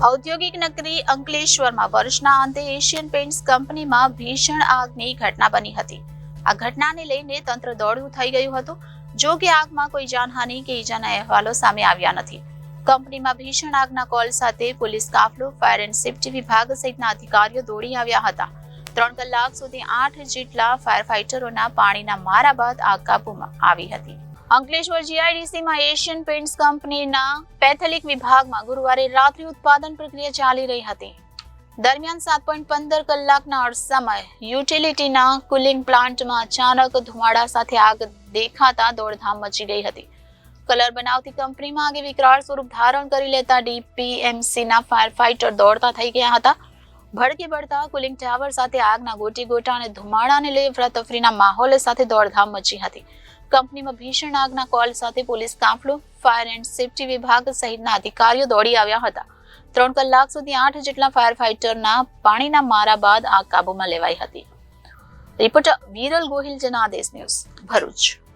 ઔદ્યોગિક નગરી અંકલેશ્વરમાં વર્ષના અંતે એશિયન પેઇન્ટ્સ કંપનીમાં ભીષણ આગની ઘટના બની હતી. આ ઘટનાને લઈને તંત્ર દોડતું થઈ ગયું હતું. જો કે આગમાં કોઈ જાનહાનિ કે ઈજાના અહેવાલો સામે આવ્યા નથી. કંપનીમાં ભીષણ આગના કોલ સાથે પોલીસ કાફલો, ફાયર એન્ડ સેફ્ટી વિભાગ સહિતના અધિકારીઓ દોડી આવ્યા હતા. 3 કલાક સુધી 8 જેટલા ફાયર ફાઇટરોના પાણીના મારા બાદ આગ કાબૂમાં આવી હતી. અંકલેશ્વર જીઆઈડીસીમાં એશિયન પેઇન્ટ્સ કંપનીના પેથોલિક વિભાગમાં ગુરુવારે રાત્રિ ઉત્પાદન પ્રક્રિયા ચાલી રહી હતી. દરમિયાન 7.15 કલાકના અરસામાં યુટિલિટીના કુલિંગ પ્લાન્ટમાં અચાનક ધુમાડા સાથે આગ દેખાતા દોડધામ મચી ગઈ હતી. કલર બનાવતી કંપનીમાં આગે વિકરાળ સ્વરૂપ ધારણ કરી લેતા ડીપીએમસીના ફાયર ફાઇટર દોડતા થઈ ગયા હતા. ભડકી બળતા કુલિંગ ટાવર સાથે આગના ગોટી ગોટા અને ધુમાડાને લઈ અફરાતફરીના માહોલ સાથે દોડધામ મચી હતી. કંપનીમાં ભીષણ આગના કોલ સાથે પોલીસ કાફલો, ફાયર એન્ડ સેફ્ટી વિભાગ સહિતના અધિકારીઓ દોડી આવ્યા હતા. 3 કલાક સુધી 8 જેટલા ફાયર ફાઇટરના પાણીના મારા બાદ આગ કાબૂમાં લેવાઈ હતી. Reporter Viral Gohil, Janadesh news, Bharuch.